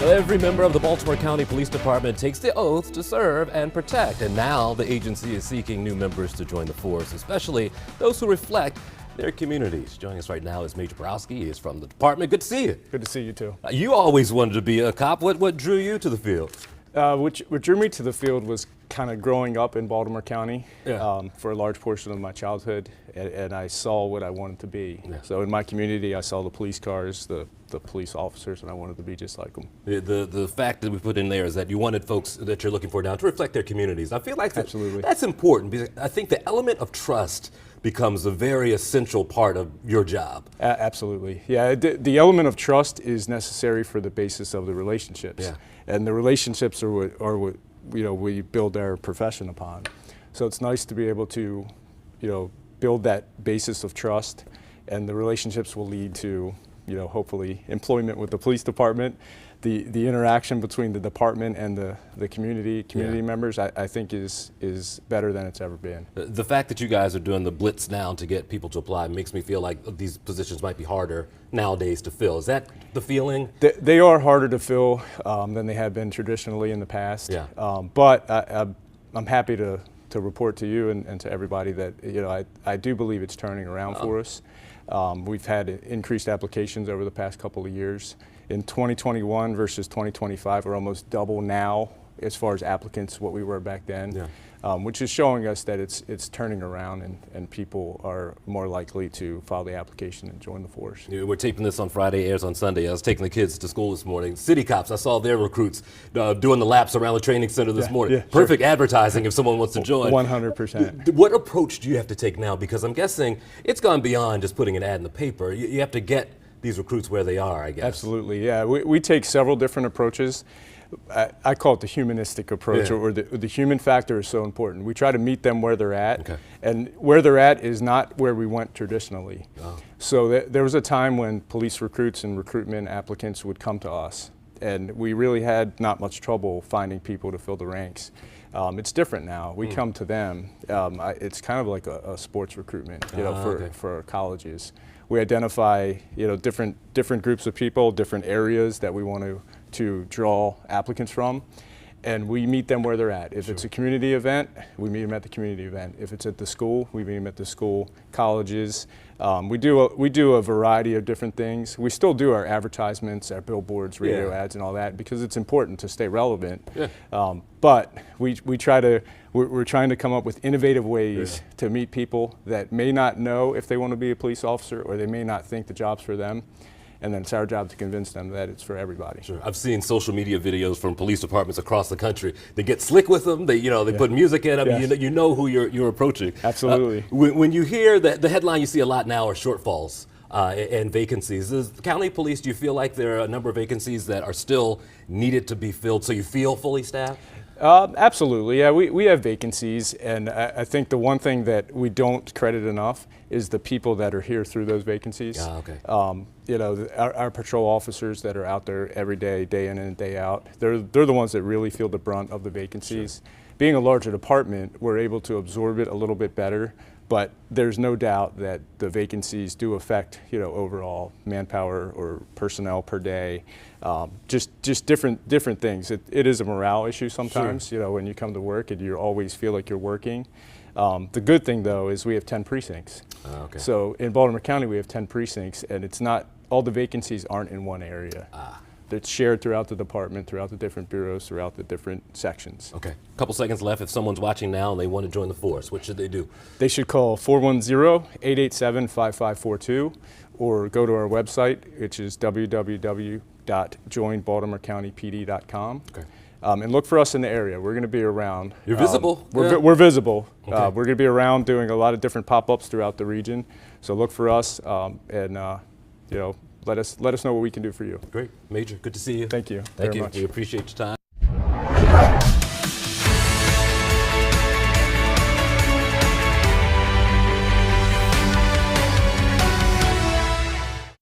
Every member of the Baltimore County Police Department takes the oath to serve and protect, and now the agency is seeking new members to join the force, especially those who reflect their communities. Joining us right now is Major Borowski. He is from the department. Good to see you. Good to see you too. You always wanted to be a cop. What drew you to the field? What drew me to the field was kind of growing up in Baltimore County for a large portion of my childhood, and I saw what I wanted to be. Yeah. So in my community, I saw the police cars, the police officers, and I wanted to be just like them. The fact that we put in there is that you wanted folks that you're looking for now to reflect their communities. I feel like that's important, because I think the element of trust becomes a very essential part of your job. Absolutely. Yeah, the element of trust is necessary for the basis of the relationships. Yeah. And the relationships are what we build our profession upon. So it's nice to be able to build that basis of trust, and the relationships will lead to hopefully employment with the police department. The interaction between the department and the community members, I think is better than it's ever been. The fact that you guys are doing the blitz now to get people to apply makes me feel like these positions might be harder nowadays to fill. Is that the feeling? They are harder to fill than they have been traditionally in the past. Yeah. But I'm happy to report to you and to everybody that I do believe it's turning around for us. We've had increased applications over the past couple of years. In 2021 versus 2025, we're almost double now as far as applicants what we were back then, which is showing us that it's turning around and people are more likely to file the application and join the force. We're taping this on Friday, airs on Sunday. I was taking the kids to school this morning. City cops, I saw their recruits doing the laps around the training center this morning. Yeah, perfect advertising if someone wants to join. 100%. What approach do you have to take now? Because I'm guessing it's gone beyond just putting an ad in the paper. You have to get these recruits where they are, I guess. Absolutely, yeah. We take several different approaches. I call it the humanistic approach, or the human factor is so important. We try to meet them where they're at, and where they're at is not where we went traditionally. Oh. So there was a time when police recruits and recruitment applicants would come to us, and we really had not much trouble finding people to fill the ranks. It's different now. We come to them. It's kind of like a sports recruitment, for colleges. We identify, different groups of people, different areas that we want to draw applicants from, and we meet them where they're at. If it's a community event, we meet them at the community event. If it's at the school, we meet them at the school. Colleges, we do a variety of different things. We still do our advertisements, our billboards, radio ads, and all that, because it's important to stay relevant. Yeah. But we're trying to come up with innovative ways to meet people that may not know if they want to be a police officer, or they may not think the job's for them. And then it's our job to convince them that it's for everybody. Sure. I've seen social media videos from police departments across the country. They get slick with them. They put music in. I mean, you know who you're approaching. Absolutely. When you hear that, the headline you see a lot now are shortfalls and vacancies. As the county police, do you feel like there are a number of vacancies that are still needed to be filled, so you feel fully staffed? Absolutely, yeah. We have vacancies, and I think the one thing that we don't credit enough is the people that are here through those vacancies. Our patrol officers that are out there every day, day in and day out, they're the ones that really feel the brunt of the vacancies. Sure. Being a larger department, we're able to absorb it a little bit better, but there's no doubt that the vacancies do affect, overall manpower or personnel per day. Just different things. It is a morale issue sometimes, when you come to work and you always feel like you're working. The good thing, though, is we have 10 precincts. So in Baltimore County, we have 10 precincts, and it's not, all the vacancies aren't in one area. It's shared throughout the department, throughout the different bureaus, throughout the different sections. Okay. A couple seconds left. If someone's watching now and they want to join the force, what should they do? They should call 410-887-5542 or go to our website, which is www.joinbaltimorecountypd.com. Okay. And look for us in the area. We're going to be around. You're visible. We're visible. Okay. We're going to be around doing a lot of different pop-ups throughout the region. So look for us, and let us know what we can do for you. Great. Major, good to see you. Thank you. Thank you. We appreciate your time.